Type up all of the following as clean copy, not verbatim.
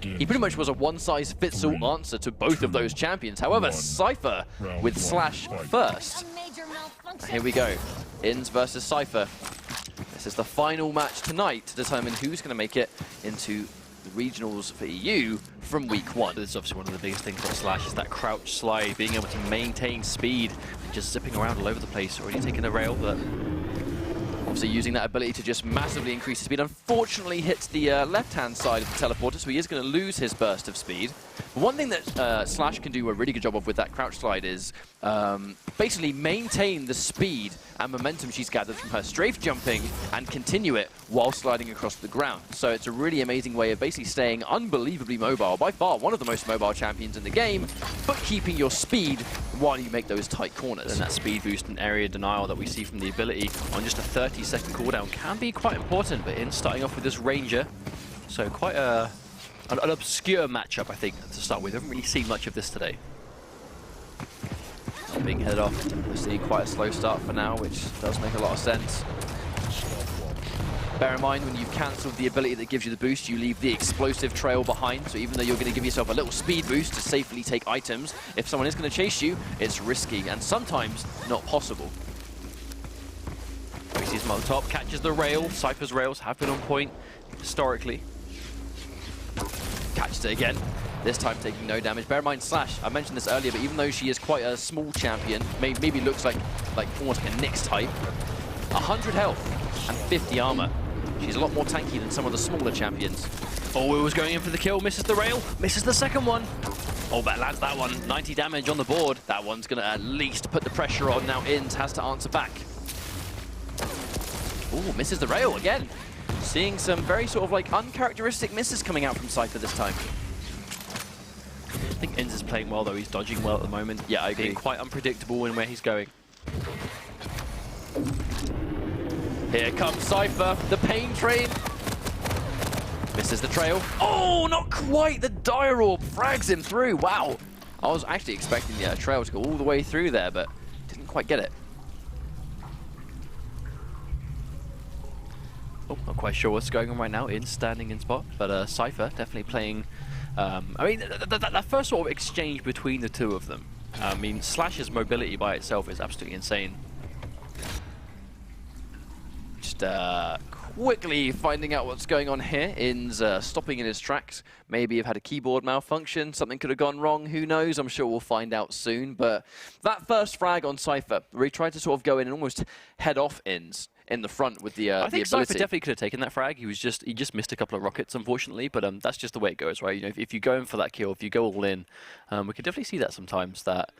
he pretty much was a one-size-fits-all answer to both of those champions. However, Cypher with Slash first. Here we go. Ins versus Cypher. This is the final match tonight to determine who's going to make it into the regionals for EU from week 1. This is obviously one of the biggest things on Slash, is that crouch slide, being able to maintain speed, just zipping around all over the place, already taking a rail, but obviously using that ability to just massively increase his speed. Unfortunately hits the left-hand side of the teleporter, so he is going to lose his burst of speed. But one thing that Slash can do a really good job of with that crouch slide is basically maintain the speed and momentum she's gathered from her strafe jumping and continue it while sliding across the ground. So it's a really amazing way of basically staying unbelievably mobile, by far one of the most mobile champions in the game, but keeping your speed while you make those tight corners. And that speed boost and area denial that we see from the ability on just a 30-second cooldown can be quite important, but in starting off with this Ranger, so quite an obscure matchup, I think, to start with. I haven't really seen much of this today. Being headed off, we're seeing quite a slow start for now, which does make a lot of sense. Bear in mind, when you've cancelled the ability that gives you the boost, you leave the explosive trail behind, so even though you're going to give yourself a little speed boost to safely take items, if someone is going to chase you, it's risky, and sometimes not possible. We see him on the top, catches the rail. Cypher's rails have been on point historically. Catches it again, this time taking no damage. Bear in mind, Slash, I mentioned this earlier, but even though she is quite a small champion, maybe looks like almost like a Nyx type, 100 health and 50 armor. She's a lot more tanky than some of the smaller champions. Oh, it was going in for the kill, misses the rail, misses the second one. Oh, that lands that one, 90 damage on the board. That one's going to at least put the pressure on. Now Ins has to answer back. Oh, misses the rail again. Seeing some very sort of like uncharacteristic misses coming out from Cypher this time. I think Ins is playing well though, he's dodging well at the moment. Yeah, I agree. Being quite unpredictable in where he's going. Here comes Cypher, the pain train. Misses the trail. Oh, not quite! The Dire Orb frags him through, wow. I was actually expecting the trail to go all the way through there, but didn't quite get it. Oh, not quite sure what's going on right now. Ins standing in spot, but Cypher definitely playing. I mean, that first sort of exchange between the two of them. I mean, Slash's mobility by itself is absolutely insane. Just quickly finding out what's going on here. Ins stopping in his tracks. Maybe have had a keyboard malfunction. Something could have gone wrong. Who knows? I'm sure we'll find out soon. But that first frag on Cypher, where he tried to sort of go in and almost head off Ins in the front with the I think ability. Cypher definitely could have taken that frag. He just missed a couple of rockets, unfortunately. But that's just the way it goes, right? You know, if you go in for that kill, if you go all in, we could definitely see that sometimes. That,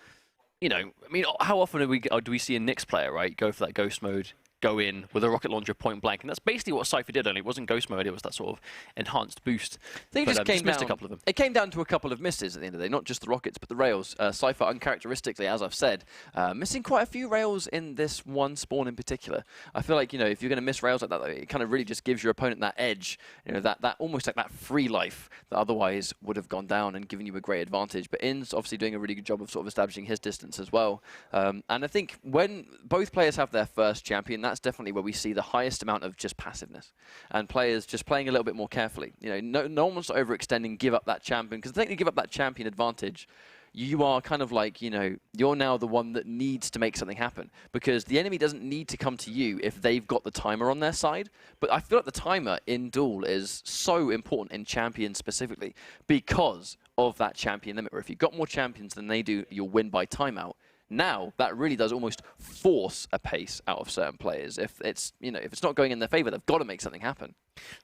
you know, I mean, how often do we see a Nyx player, right, go for that ghost mode, go in with a rocket launcher point blank, and that's basically what Cypher did. Only it wasn't ghost mode; it was that sort of enhanced boost. I think it just missed a couple of them. It came down to a couple of misses at the end of the day, not just the rockets, but the rails. Cypher, uncharacteristically, as I've said, missing quite a few rails in this one spawn in particular. I feel like, you know, if you're going to miss rails like that, it kind of really just gives your opponent that edge, you know, that almost like that free life that otherwise would have gone down and given you a great advantage. But In's obviously doing a really good job of sort of establishing his distance as well. And I think when both players have their first champion, that's definitely where we see the highest amount of just passiveness and players just playing a little bit more carefully. You know, no one wants to overextend and give up that champion, because the thing to give up that champion advantage, you are kind of like, you know, you're now the one that needs to make something happen, because the enemy doesn't need to come to you if they've got the timer on their side. But I feel like the timer in DueL is so important in champions specifically because of that champion limit, where if you've got more champions than they do, you'll win by timeout. Now, that really does almost force a pace out of certain players. If it's, you know, if it's not going in their favor, they've got to make something happen.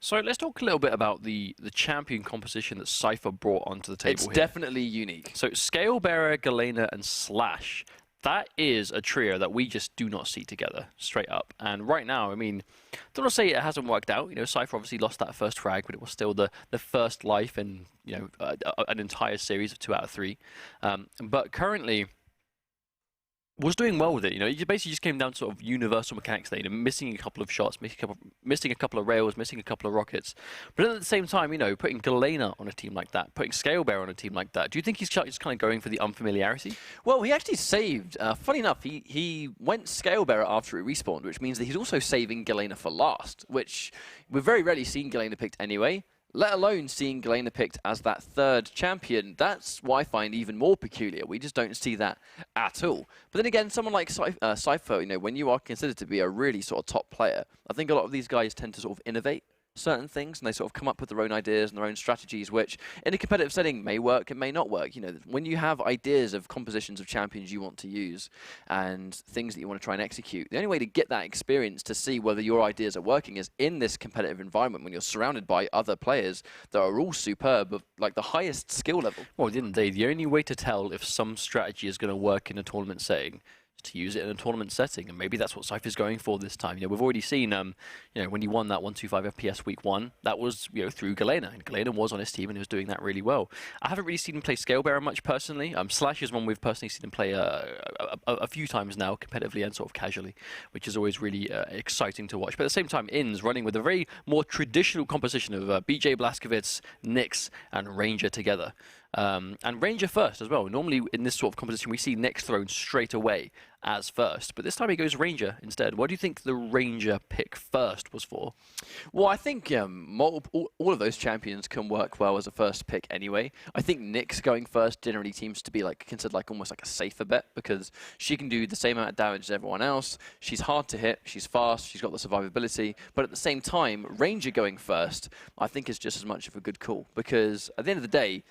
So let's talk a little bit about the champion composition that Cypher brought onto the table. It's definitely unique. So Scalebearer, Galena, and Slash, that is a trio that we just do not see together, straight up. And right now, I mean, I don't want to say it hasn't worked out. You know, Cypher obviously lost that first frag, but it was still the first life in, you know, an entire series of 2 out of 3. But currently was doing well with it. You know, it basically just came down to sort of universal mechanics there, you know, missing a couple of shots, missing a couple of rails, missing a couple of rockets. But at the same time, you know, putting Galena on a team like that, putting Scalebearer on a team like that, do you think he's just kind of going for the unfamiliarity? Well, he actually saved, funny enough, he went Scalebearer after it respawned, which means that he's also saving Galena for last, which we've very rarely seen Galena picked anyway. let alone seeing Galena picked as that third champion. That's what I find even more peculiar. We just don't see that at all. But then again, someone like Cypher, you know, when you are considered to be a really sort of top player, I think a lot of these guys tend to sort of innovate certain things, and they sort of come up with their own ideas and their own strategies, which in a competitive setting may work and may not work. You know, when you have ideas of compositions of champions you want to use and things that you want to try and execute, the only way to get that experience to see whether your ideas are working is in this competitive environment when you're surrounded by other players that are all superb, of like the highest skill level. Well, didn't they? The only way to tell if some strategy is going to work in a tournament setting to use it in a tournament setting, and maybe that's what Cypher's going for this time. You know, we've already seen, you know, when he won that 125 FPS week 1, that was, you know, through Galena, and Galena was on his team and he was doing that really well. I haven't really seen him play Scalebearer much personally. Slash is one we've personally seen him play a few times now, competitively and sort of casually, which is always really exciting to watch. But at the same time, Inns running with a very more traditional composition of BJ Blazkowicz, Nyx, and Ranger together. And Ranger first as well. Normally in this sort of competition we see Nyx thrown straight away as first, but this time he goes Ranger instead. What do you think the Ranger pick first was for? Well, I think all of those champions can work well as a first pick anyway. I think Nyx going first generally seems to be like considered like almost like a safer bet because she can do the same amount of damage as everyone else. She's hard to hit, she's fast, she's got the survivability, but at the same time, Ranger going first I think is just as much of a good call because at the end of the day,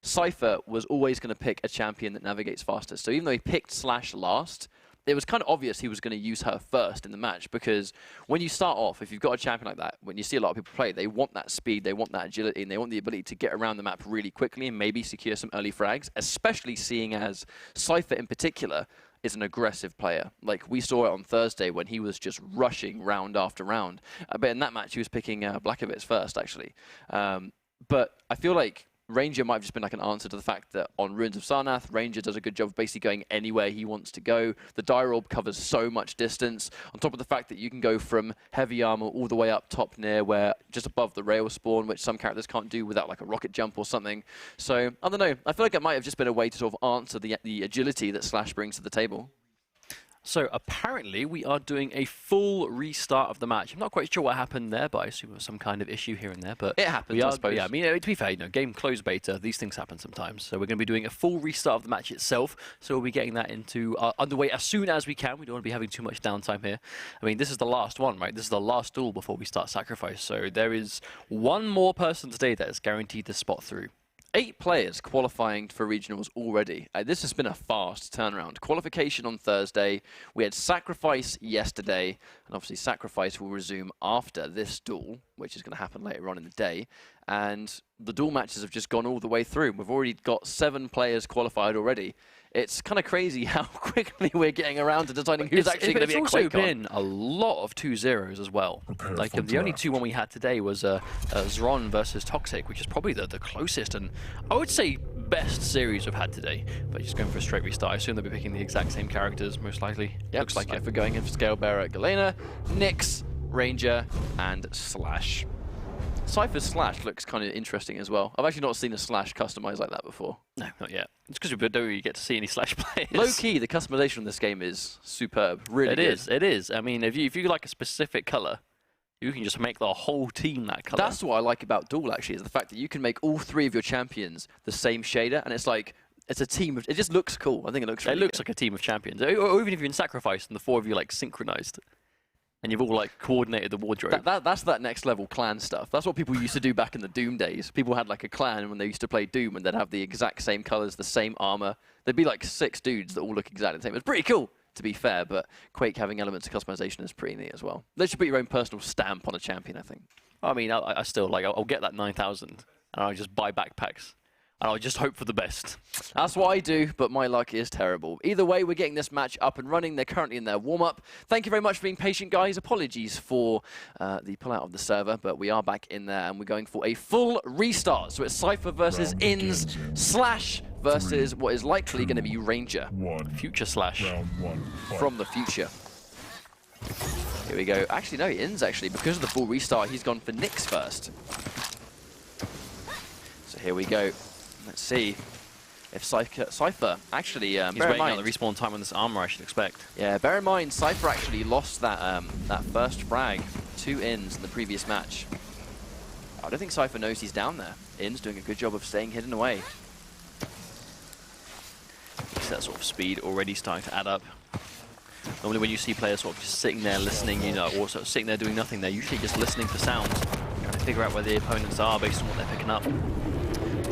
Cypher was always going to pick a champion that navigates fastest. So even though he picked Slash last, it was kind of obvious he was going to use her first in the match because when you start off, if you've got a champion like that, when you see a lot of people play, they want that speed, they want that agility, and they want the ability to get around the map really quickly and maybe secure some early frags, especially seeing as Cypher in particular is an aggressive player. Like we saw it on Thursday when he was just rushing round after round. But in that match, he was picking Blazkowicz first, actually. But I feel like Ranger might have just been like an answer to the fact that on Ruins of Sarnath, Ranger does a good job of basically going anywhere he wants to go. The Dire Orb covers so much distance, on top of the fact that you can go from heavy armor all the way up top near where just above the rail spawn, which some characters can't do without like a rocket jump or something. So, I don't know, I feel like it might have just been a way to sort of answer the agility that Slash brings to the table. So apparently we are doing a full restart of the match. I'm not quite sure what happened there, but I assume it was some kind of issue here and there. But it happens, I suppose. Yeah, I mean, to be fair, you know, game closed beta, these things happen sometimes. So we're going to be doing a full restart of the match itself. So we'll be getting that into underway as soon as we can. We don't want to be having too much downtime here. I mean, this is the last one, right? This is the last duel before we start Sacrifice. So there is one more person today that is guaranteed to spot through. 8 players qualifying for regionals already. This has been a fast turnaround. Qualification on Thursday. We had Sacrifice yesterday, and obviously Sacrifice will resume after this duel, which is going to happen later on in the day. And the duel matches have just gone all the way through. We've already got 7 players qualified already. It's kind of crazy how quickly we're getting around to deciding who's actually going to be a Quake. It's also been a lot of 2-0s as well. Like the only 2-1 we had today was Zron versus Toxic, which is probably the closest and I would say best series we've had today. But just going for a straight restart. I assume they'll be picking the exact same characters, most likely. Yep, looks like Cypher going in for Scalebearer at Galena, Nyx, Ranger, and Slash. Cypher's Slash looks kind of interesting as well. I've actually not seen a Slash customized like that before. No, not yet. It's because we don't really get to see any Slash players. Low-key, the customization in this game is superb. Really good. It is. I mean, if you like a specific color, you can just make the whole team that color. That's what I like about DueL, actually, is the fact that you can make all 3 of your champions the same shader, and it's like, it's a team of, it just looks cool. I think it looks really good. Like a team of champions. Or even if you're in Sacrifice and the 4 of you like synchronized. And you've all like coordinated the wardrobe. That's that next level clan stuff. That's what people used to do back in the Doom days. People had like a clan when they used to play Doom and they'd have the exact same colors, the same armor. There'd be like 6 dudes that all look exactly the same. It's pretty cool, to be fair, but Quake having elements of customization is pretty neat as well. They should put your own personal stamp on a champion, I think. I mean, I still like, I'll get that 9,000 and I'll just buy backpacks. And I'll just hope for the best. That's what I do, but my luck is terrible. Either way, we're getting this match up and running. They're currently in their warm-up. Thank you very much for being patient, guys. Apologies for the pull-out of the server, but we are back in there, and we're going for a full restart. So it's Cypher versus Inns, Slash versus what is likely going to be Ranger. Future Slash. From the future. Here we go. Actually, no, Inns, actually, because of the full restart, he's gone for Nyx first. So here we go. Let's see if Cypher actually, he's waiting on the respawn time on this armor, I should expect. Yeah, bear in mind, Cypher actually lost that that first frag to Inns in the previous match. I don't think Cypher knows he's down there. In's doing a good job of staying hidden away. See that sort of speed already starting to add up. Normally when you see players sort of just sitting there listening, you know, or sort of sitting there doing nothing, they're usually just listening for sounds, trying to figure out where the opponents are based on what they're picking up.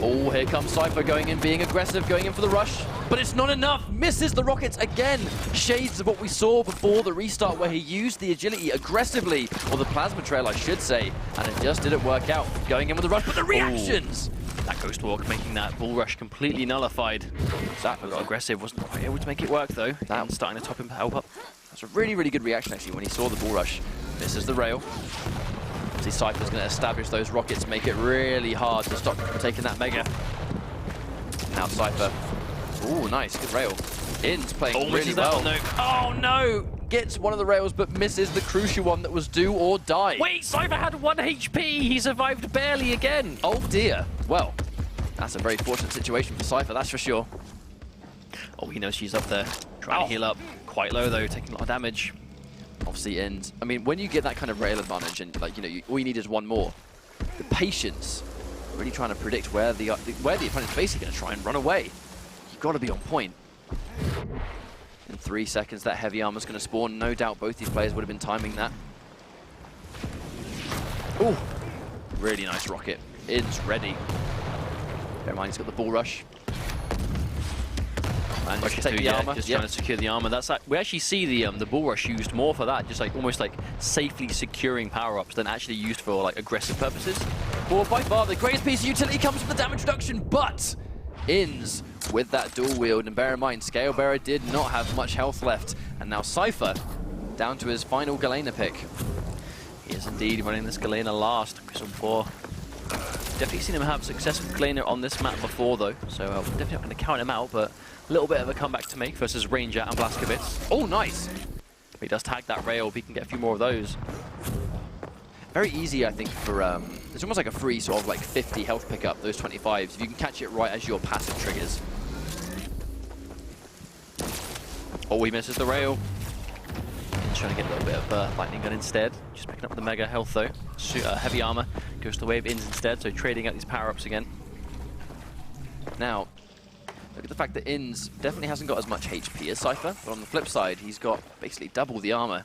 Oh, here comes Cypher going in, being aggressive, going in for the rush. But it's not enough. Misses the rockets again. Shades of what we saw before the restart where he used the agility aggressively, or the plasma trail, I should say. And it just didn't work out. Going in with the rush, but the reactions! That Ghost Walk making that bull rush completely nullified. Cypher got aggressive, wasn't quite able to make it work though. That was starting to top him help up. That's a really, really good reaction actually when he saw the bull rush. Misses the rail. See, Cypher's going to establish those rockets, make it really hard to stop taking that mega. Now Cypher. Ooh, nice, good rail. In's playing really well. No. Oh no! Gets one of the rails, but misses the crucial one that was do or die. Wait, Cypher had 1 HP. He survived barely again. Oh dear. Well, that's a very fortunate situation for Cypher, that's for sure. Oh, he knows she's up there, trying to heal up. Quite low though, taking a lot of damage. Obviously, and I mean, when you get that kind of rail advantage, and like all you need is one more. The patience, really trying to predict where the opponent's basically going to try and run away. You've got to be on point. In 3 seconds, that heavy armor's going to spawn. No doubt, both these players would have been timing that. Ooh, really nice rocket. In's ready. Bear in mind, he's got the bull rush. And just take the armor. Just trying to secure the armor. That's like, we actually see the bull rush used more for that, just like almost like safely securing power-ups than actually used for like aggressive purposes. Well, by far the greatest piece of utility comes from the damage reduction, but In's with that dual wield, and bear in mind, Scalebearer did not have much health left, and now Cypher down to his final Galena pick. He is indeed running this Galena last. Crystal before. Definitely seen him have success with Galena on this map before though, so we're definitely not going to count him out, but a little bit of a comeback to make versus Ranger and Blazkowicz. Oh, nice! If he does tag that rail, he can get a few more of those. Very easy, I think, for it's almost like a free sort of like 50 health pickup, those 25s, if you can catch it right as your passive triggers. Oh, he misses the rail. He's trying to get a little bit of lightning gun instead. Just picking up the mega health though. Heavy armor goes to the way of Ins instead, so trading out these power-ups again. Now, look at the fact that Ins definitely hasn't got as much HP as Cypher, but on the flip side, he's got basically double the armor.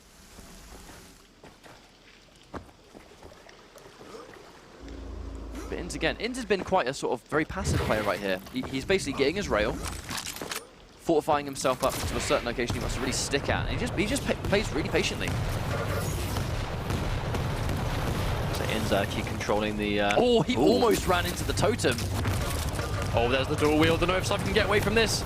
But Ins again, Ins has been quite a sort of very passive player right here. He's basically getting his rail, fortifying himself up to a certain location he wants to really stick at, and he just plays really patiently. So Ins keep controlling the... Oh, he almost ran into the totem. Oh, there's the dual wheel. Don't know if Cypher can get away from this.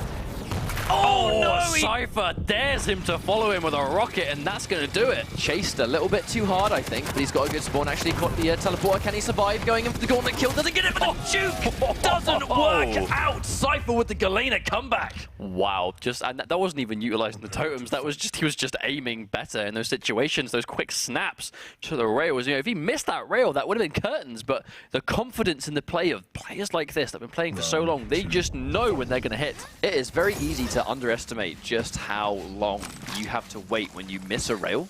Oh no! Cypher dares him to follow him with a rocket, and that's going to do it. Chased a little bit too hard, I think, but he's got a good spawn. Actually caught the teleporter. Can he survive? Going in for the gauntlet kill. Doesn't get it, but the juke doesn't work out. Cypher with the Galena comeback. Wow, and that wasn't even utilizing the totems. That was just, he was just aiming better in those situations, those quick snaps to the rails. You know, if he missed that rail, that would have been curtains, but the confidence in the play of players like this that have been playing for so long, they just know when they're going to hit. It is very easy to underestimate just how long you have to wait when you miss a rail.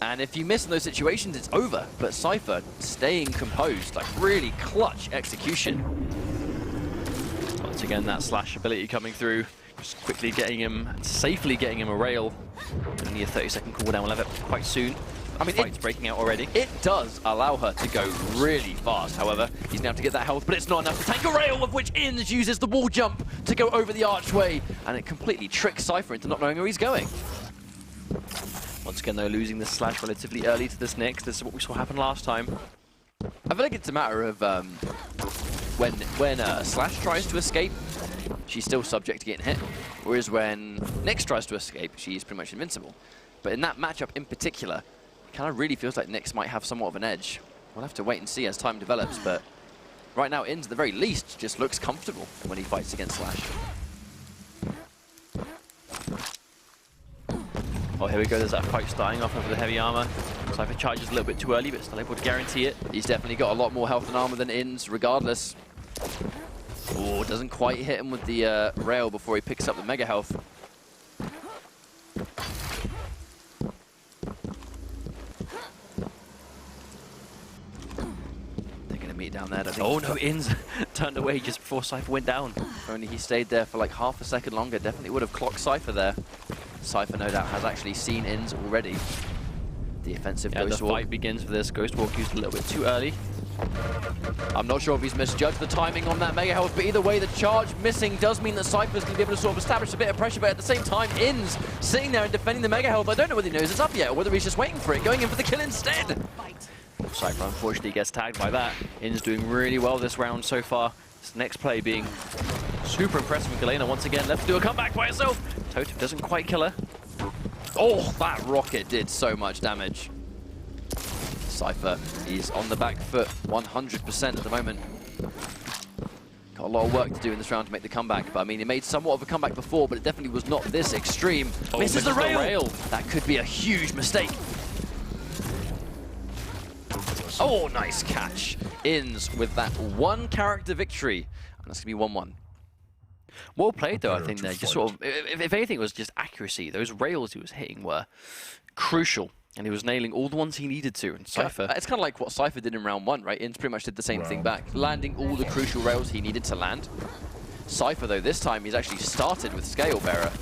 And if you miss in those situations, it's over. But Cypher staying composed, like really clutch execution. Once again, that slash ability coming through, just quickly getting him, safely getting him a rail. Only a 30-second cooldown, we'll have it quite soon. I mean, fight's breaking out already. It does allow her to go really fast. However, he's now to get that health, but it's not enough to take a rail, of which Ins uses the wall jump to go over the archway, and it completely tricks Cypher into not knowing where he's going. Once again, though, losing the slash relatively early to this Nyx. This is what we saw happen last time. I feel like it's a matter of when Slash tries to escape, she's still subject to getting hit, whereas when Nyx tries to escape, she's pretty much invincible. But in that matchup in particular, kind of really feels like Nyx might have somewhat of an edge. We'll have to wait and see as time develops, but right now, Ins, at the very least, just looks comfortable when he fights against Slash. Oh, here we go. There's that fight starting off over the heavy armor. Cypher charges a little bit too early, but still able to guarantee it. He's definitely got a lot more health and armor than Ins, regardless. Oh, doesn't quite hit him with the rail before he picks up the mega health. Oh no, Inns turned away just before Cypher went down. If only he stayed there for like half a second longer, definitely would have clocked Cypher there. Cypher, no doubt, has actually seen Inns already. The offensive Ghost the Walk. fight begins for this. Ghost Walk used a little bit too early. I'm not sure if he's misjudged the timing on that Mega Health, but either way, the charge missing does mean that Cypher's going to be able to sort of establish a bit of pressure, but at the same time, Inns sitting there and defending the Mega Health. I don't know whether he knows it's up yet, or whether he's just waiting for it, going in for the kill instead. Cypher unfortunately gets tagged by that. Inns doing really well this round so far. This next play being super impressive with Galena once again. Left to do a comeback by herself. Totem doesn't quite kill her. Oh, that rocket did so much damage. Cypher, he's on the back foot 100% at the moment. Got a lot of work to do in this round to make the comeback, but I mean, he made somewhat of a comeback before, but it definitely was not this extreme. Oh, misses the rail. rail. That could be a huge mistake. Oh, nice catch. Inns with that one character victory, and that's going to be 1-1. Well played though, I think there. Just sort of, if anything, it was just accuracy. Those rails he was hitting were crucial. And he was nailing all the ones he needed to, and Cypher... It's kind of like what Cypher did in round 1, right? Inns pretty much did the same thing back, landing all the crucial rails he needed to land. Cypher, though, this time he's actually started with Scale Bearer.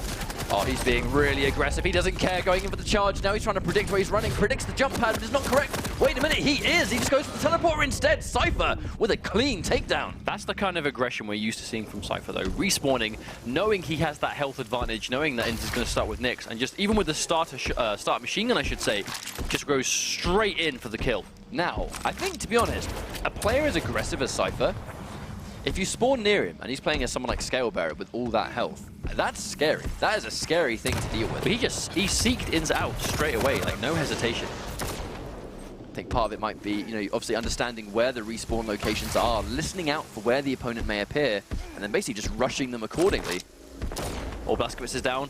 Oh, he's being really aggressive. He doesn't care, going in for the charge. Now he's trying to predict where he's running, predicts the jump pad, but it's not correct. Wait a minute, he is! He just goes for the teleporter instead. Cypher with a clean takedown. That's the kind of aggression we're used to seeing from Cypher, though. Respawning, knowing he has that health advantage, knowing that Inns is going to start with Nyx, and just, even with the start machine gun, I should say, just goes straight in for the kill. Now, I think, to be honest, a player as aggressive as Cypher, if you spawn near him and he's playing as someone like Scale Bearer with all that health, that's scary. That is a scary thing to deal with. But he seeked Inns out straight away, like no hesitation. I think part of it might be, you know, obviously understanding where the respawn locations are, listening out for where the opponent may appear, and then basically just rushing them accordingly. Oh, Blaskowitz is down.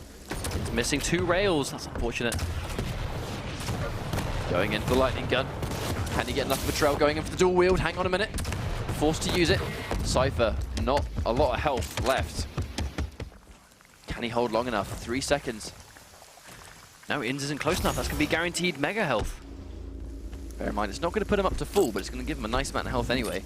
He's missing 2 rails. That's unfortunate. Going in for the lightning gun. Can he get enough of a trail going in for the dual wield? Hang on a minute. Forced to use it. Cypher, not a lot of health left. Can he hold long enough? 3 seconds. No, Inns isn't close enough. That's going to be guaranteed mega health. Bear in mind, it's not going to put him up to full, but it's going to give him a nice amount of health anyway.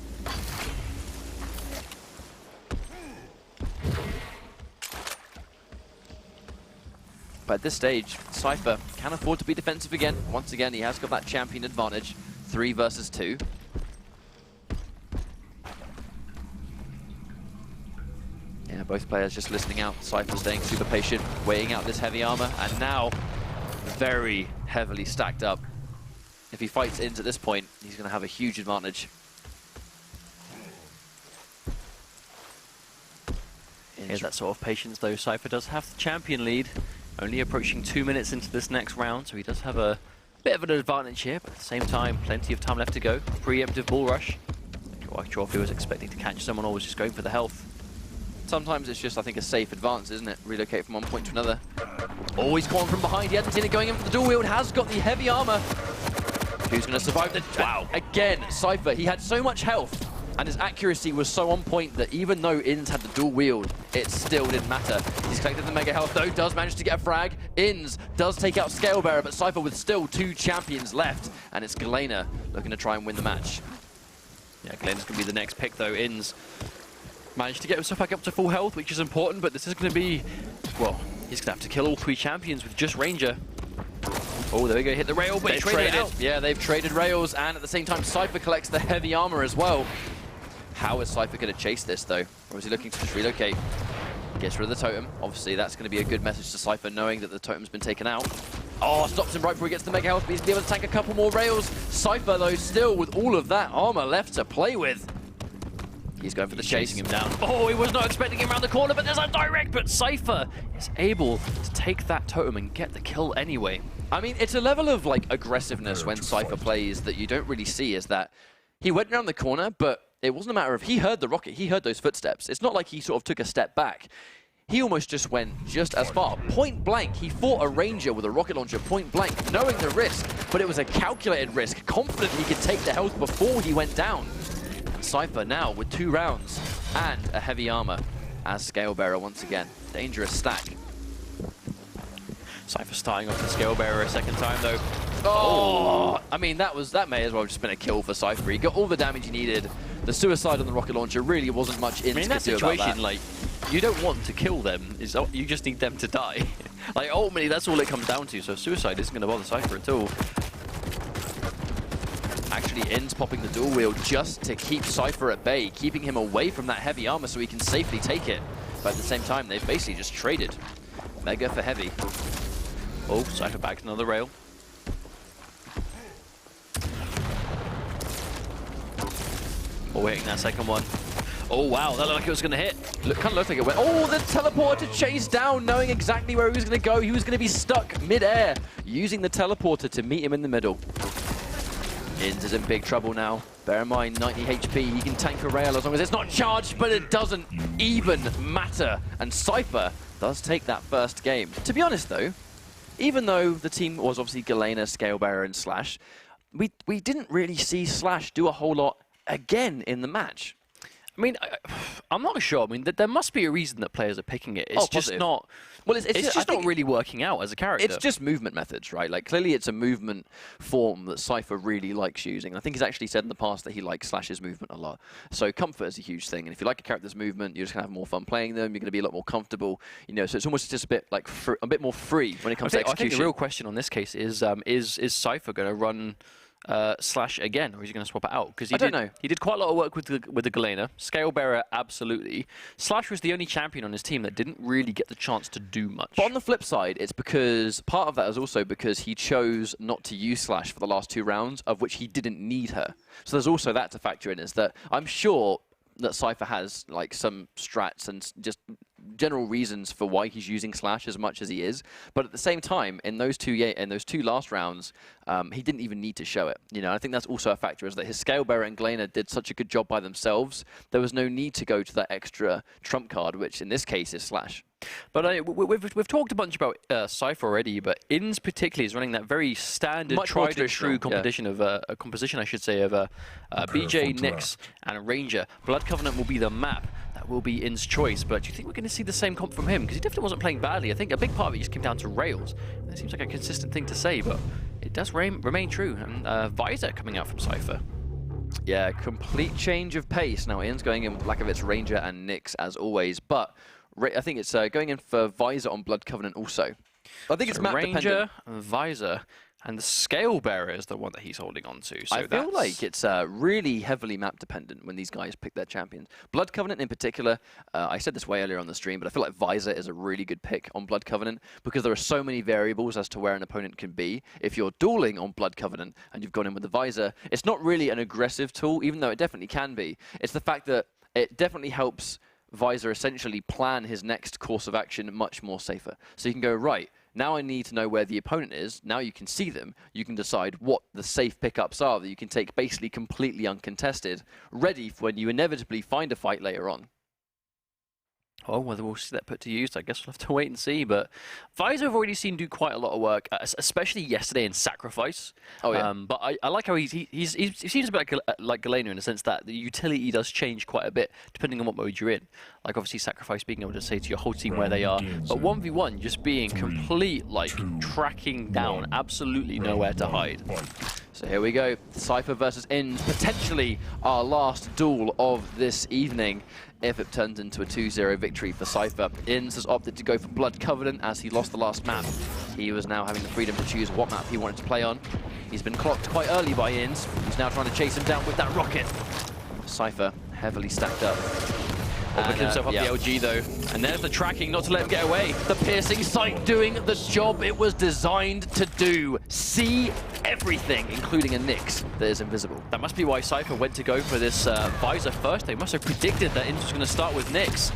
But at this stage, Cypher can afford to be defensive again. Once again, he has got that champion advantage. 3 versus 2. Yeah, both players just listening out. Cypher staying super patient, weighing out this heavy armor, and now very heavily stacked up. If he fights Inns at this point, he's going to have a huge advantage. Here's that sort of patience, though. Cypher does have the champion lead, only approaching 2 minutes into this next round, so he does have a bit of an advantage here, but at the same time, plenty of time left to go. Preemptive bull rush. Trophy was expecting to catch someone or was just going for the health. Sometimes it's just, I think, a safe advance, isn't it? Relocate from one point to another. Oh, he's gone from behind. He hasn't seen it going in for the dual wield. Has got the heavy armor. Who's going to survive the... Wow. Again, Cypher, he had so much health, and his accuracy was so on point that even though Inns had the dual wield, it still didn't matter. He's collected the mega health, though, does manage to get a frag. Inns does take out Scale Bearer, but Cypher with still 2 champions left, and it's Galena looking to try and win the match. Yeah, Galena's going to be the next pick, though. Inns managed to get himself back up to full health, which is important, but this is going to be... Well, he's going to have to kill all 3 champions with just Ranger. Oh, there we go, hit the rail, but they've traded. Yeah, they've traded rails, and at the same time, Cypher collects the heavy armor as well. How is Cypher going to chase this, though? Or is he looking to just relocate? Gets rid of the totem. Obviously, that's going to be a good message to Cypher, knowing that the totem's been taken out. Oh, stops him right before he gets the mega health, but he's able to tank a couple more rails. Cypher, though, still with all of that armor left to play with. He's going for the chase. Chasing him down. Oh, he was not expecting him around the corner, but there's a direct, but Cypher is able to take that totem and get the kill anyway. I mean, it's a level of, like, aggressiveness when Cypher plays that you don't really see, is that he went around the corner, but it wasn't a matter of he heard the rocket, he heard those footsteps. It's not like he sort of took a step back. He almost just went just as far. Point blank, he fought a Ranger with a rocket launcher point blank, knowing the risk, but it was a calculated risk, confident he could take the health before he went down. And Cypher now with 2 rounds and a heavy armor as Scale Bearer once again. Dangerous stack. Cypher starting off the Scale Bearer a second time, though. Oh! I mean, that may as well have just been a kill for Cypher. He got all the damage he needed. The suicide on the rocket launcher really wasn't much in that do about situation, that. like, you don't want to kill them. You just need them to die. Like, ultimately, that's all it comes down to. So suicide isn't going to bother Cypher at all. Actually, In's popping the dual wheel just to keep Cypher at bay, keeping him away from that heavy armor so he can safely take it. But at the same time, they've basically just traded Mega for heavy. Oh, Cypher back another rail. Oh, waiting that second one. Oh, wow, that looked like it was going to hit. Kind of looked like it went. Oh, the teleporter to chase down, knowing exactly where he was going to go. He was going to be stuck mid-air, using the teleporter to meet him in the middle. Inns is in big trouble now. Bear in mind, 90 HP, he can tank a rail as long as it's not charged, but it doesn't even matter. And Cypher does take that first game. To be honest, though, even though the team was obviously Galena, Scalebearer, and Slash, we didn't really see Slash do a whole lot again in the match. I mean, I'm not sure. I mean, there must be a reason that players are picking it. It's just not. Well, it's just not really working out as a character. It's just movement methods, right? Like, clearly it's a movement form that Cypher really likes using. I think he's actually said in the past that he likes Slash's movement a lot. So comfort is a huge thing. And if you like a character's movement, you're just going to have more fun playing them. You're going to be a lot more comfortable. You know, so it's almost just a bit like a bit more free when it comes to execution. I think the real question on this case is Cypher going to run Slash again, or is he going to swap it out? Because I don't know. He did quite a lot of work with the Galena. Scalebearer, absolutely. Slash was the only champion on his team that didn't really get the chance to do much. But on the flip side, it's because part of that is also because he chose not to use Slash for the last 2 rounds, of which he didn't need her. So there's also that to factor in, is that I'm sure that Cypher has like some strats and just general reasons for why he's using Slash as much as he is, but at the same time, in those two last rounds, he didn't even need to show it. You know, I think that's also a factor, is that his Scalebearer and Galena did such a good job by themselves. There was no need to go to that extra trump card, which in this case is Slash. But we've talked a bunch about Cypher already, but Inns particularly is running that very standard, tried and true composition of a composition, I should say, of BJ, Nyx, and Ranger. Blood Covenant will be the map. That will be Inns' choice, but do you think we're going to see the same comp from him? Because he definitely wasn't playing badly. I think a big part of it just came down to rails. That seems like a consistent thing to say, but it does remain true. And Visor coming out from Cypher. Yeah, complete change of pace. Now Inns going in with Blackovitz, Ranger, and Nyx as always, but I think it's going in for Visor on Blood Covenant also. I think it's map Ranger, dependent. Visor, and the Scalebearer is the one that he's holding on to. So I feel like it's really heavily map dependent when these guys pick their champions. Blood Covenant in particular, I said this way earlier on the stream, but I feel like Visor is a really good pick on Blood Covenant because there are so many variables as to where an opponent can be. If you're dueling on Blood Covenant and you've gone in with the Visor, it's not really an aggressive tool, even though it definitely can be. It's the fact that it definitely helps Visor essentially plan his next course of action much more safer. So you can go, right, now I need to know where the opponent is. Now you can see them. You can decide what the safe pickups are that you can take basically completely uncontested, ready for when you inevitably find a fight later on. Oh, whether we'll see that put to use, I guess we'll have to wait and see. But Visor I've already seen do quite a lot of work, especially yesterday in Sacrifice. Oh, yeah. But I like how he seems a bit like Galena in the sense that the utility does change quite a bit depending on what mode you're in. Like, obviously, Sacrifice being able to say to your whole team where they are. But 1v1 just being complete, like, tracking down, absolutely nowhere to hide. So here we go, Cypher versus Inns, potentially our last duel of this evening if it turns into a 2-0 victory for Cypher. Inns has opted to go for Blood Covenant as he lost the last map. He was now having the freedom to choose what map he wanted to play on. He's been clocked quite early by Inns. He's now trying to chase him down with that rocket. Cypher heavily stacked up. Picking himself up the LG though. And there's the tracking, not to let him get away. The piercing sight doing the job it was designed to do. See everything, including a Nyx that is invisible. That must be why Cypher went to go for this Visor first. They must have predicted that Inns was going to start with Nyx.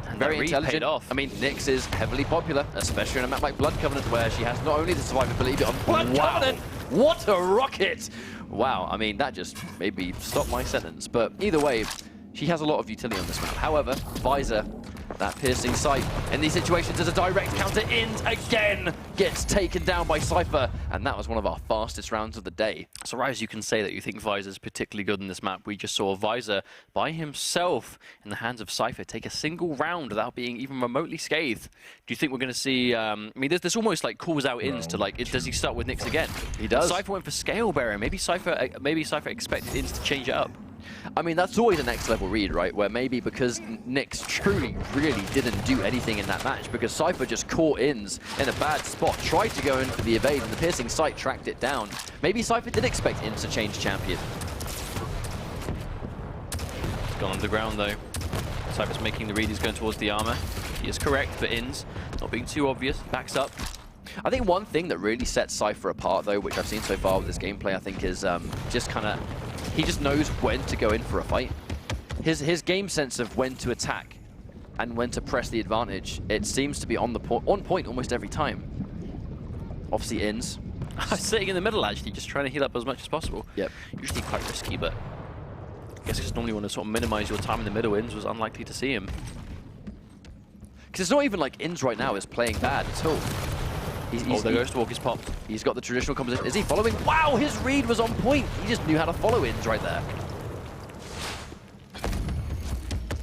And very intelligent. Off. I mean, Nyx is heavily popular, especially on a map like Blood Covenant, where she has not only the survivability, but on Blood Covenant, what a rocket! Wow, I mean, that just made me stop my sentence. But either way, she has a lot of utility on this map. However, Visor, that piercing sight, in these situations as a direct counter, Inns again gets taken down by Cypher, and that was one of our fastest rounds of the day. So, Rise, you can say that you think Visor's particularly good in this map. We just saw Visor by himself in the hands of Cypher take a single round without being even remotely scathed. Do you think we're going to see, I mean, this almost like calls out Inns to like, does he start with Nyx again? He does. Cypher went for Scalebearer. Maybe Cypher expected Inns to change it up. I mean, that's always a next level read, right? Where maybe because Nyx truly, really didn't do anything in that match, because Cypher just caught Ins in a bad spot, tried to go in for the evade, and the piercing sight tracked it down. Maybe Cypher did expect Ins to change champion. He's gone underground though. Cypher's making the read, he's going towards the armor. He is correct, but Ins not being too obvious, backs up. I think one thing that really sets Cypher apart, though, which I've seen so far with this gameplay, I think is just kind of, he just knows when to go in for a fight. His game sense of when to attack and when to press the advantage, it seems to be on point almost every time. Obviously, Ins. Sitting in the middle, actually, just trying to heal up as much as possible. Yep. Usually quite risky, but I guess you just normally want to sort of minimize your time in the middle. Ins was unlikely to see him. Because it's not even like Ins right now is playing bad at all. The Ghost Walk is popped. He's got the traditional composition. Is he following? Wow, his read was on point. He just knew how to follow Ins right there.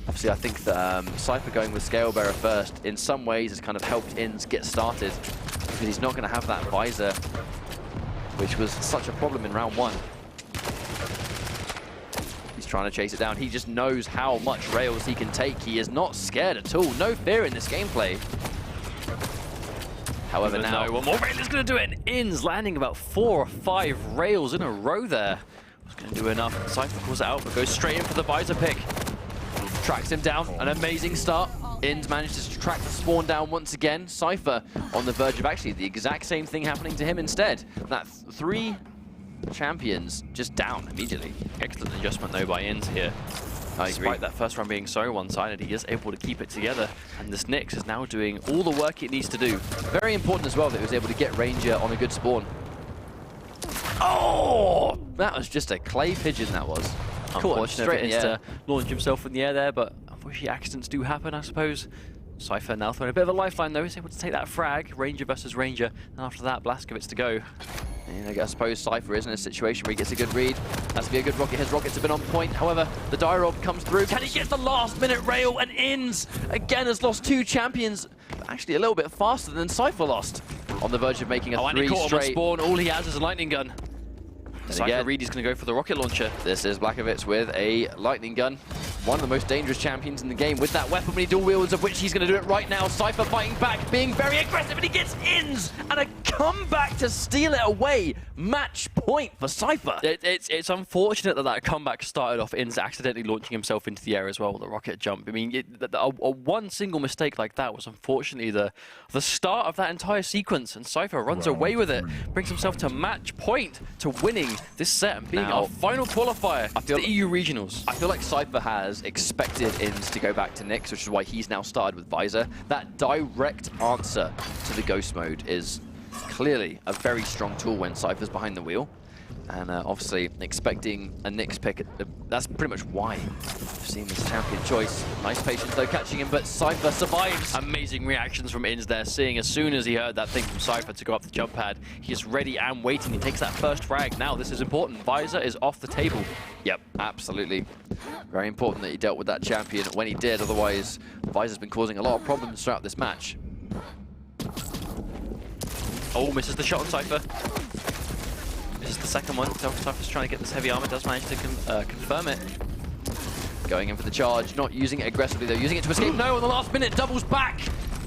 Obviously, I think that Cypher going with Scalebearer first, in some ways, has kind of helped Ins get started, because he's not going to have that visor, which was such a problem in round 1. He's trying to chase it down. He just knows how much rails he can take. He is not scared at all. No fear in this gameplay. However, now one more rail is going to do it. And Ins landing about 4 or 5 rails in a row there. Was going to do enough. Cypher calls it out, but goes straight in for the visor pick. Tracks him down. An amazing start. Ins manages to track the spawn down once again. Cypher on the verge of actually the exact same thing happening to him instead. That 3 champions just down immediately. Excellent adjustment though by Ins here. Despite that first round being so one-sided, he is able to keep it together, and this Nyx is now doing all the work it needs to do. Very important as well that he was able to get Ranger on a good spawn. Oh! That was just a clay pigeon, that was. Unfortunate for Ins to launch himself in the air there, but unfortunately accidents do happen, I suppose. Cypher now throwing a bit of a lifeline though, he's able to take that frag, Ranger versus Ranger, and after that, Blazkowicz to go. And I suppose Cypher is in a situation where he gets a good read. Has to be a good rocket. His rockets have been on point. However, the Dirob comes through. Can he get the last minute rail? And Ins again has lost 2 champions, but actually a little bit faster than Cypher lost. On the verge of making a 3 and he caught straight. Him on spawn. All he has is a lightning gun. Cypher Reed is going to go for the rocket launcher. This is Blazkowicz with a lightning gun. One of the most dangerous champions in the game with that weapon when he dual wields, of which he's going to do it right now. Cypher fighting back, being very aggressive, and he gets Ins and a comeback to steal it away. Match point for Cypher. It's unfortunate that that comeback started off Ins accidentally launching himself into the air as well, the rocket jump. I mean, one single mistake like that was unfortunately the start of that entire sequence, and Cypher runs away with it, brings himself to match point to winning this set and being our final qualifier to the EU Regionals. I feel like Cypher has expected Ins to go back to Nyx, which is why he's now started with Visor. That direct answer to the Ghost mode is clearly a very strong tool when Cypher's behind the wheel. And obviously expecting a Nyx pick, that's pretty much why we've seen this champion choice. Nice patience though catching him, but Cypher survives. Amazing reactions from Ins there, seeing as soon as he heard that thing from Cypher to go up the jump pad, he's ready and waiting. He takes that first frag. Now this is important. Visor is off the table. Yep, absolutely. Very important that he dealt with that champion when he did, otherwise Visor's been causing a lot of problems throughout this match. Oh, misses the shot on Cypher. This is the second one. Cypher's trying to get this heavy armor, does manage to confirm it. Going in for the charge, not using it aggressively though, using it to escape. No, on the last minute, doubles back!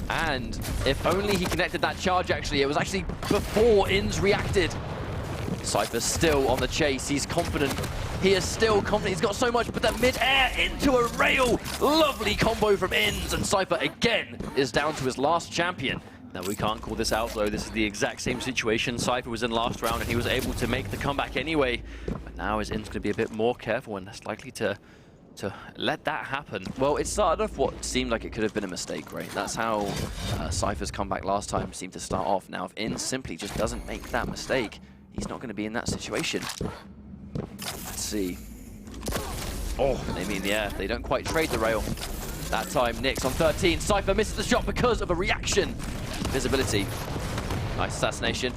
And if only he connected that charge actually, it was actually before Ins reacted. Cypher's still on the chase, he's confident. He is still confident, he's got so much, but that mid-air into a rail! Lovely combo from Ins, and Cypher again is down to his last champion. Now, we can't call this out, though. This is the exact same situation. Cypher was in last round, and he was able to make the comeback anyway. But now his In's going to be a bit more careful, and less likely to let that happen. Well, it started off what seemed like it could have been a mistake, right? That's how Cypher's comeback last time seemed to start off. Now, if In simply just doesn't make that mistake, he's not going to be in that situation. Let's see. Oh, they mean the air. They don't quite trade the rail. That time, Nyx on 13. Cypher misses the shot because of a reaction. Visibility. Nice assassination.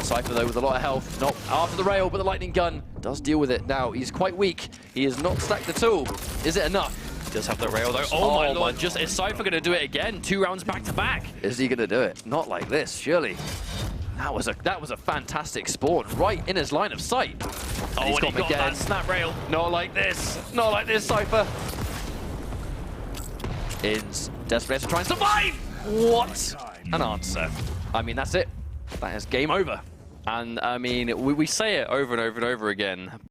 Cypher, though, with a lot of health. Not after the rail, but the lightning gun does deal with it. Now, he's quite weak. He is not stacked at all. Is it enough? He does have the rail, though. Oh my lord, just is Cypher going to do it again? 2 rounds back to back. Is he going to do it? Not like this, surely. That was a fantastic spawn right in his line of sight. Oh, he's and he got that snap rail. Not like this. Not like this, Cypher. Is desperate to try and survive. What an answer. I mean, that's it. That is game over. And I mean, we say it over and over and over again.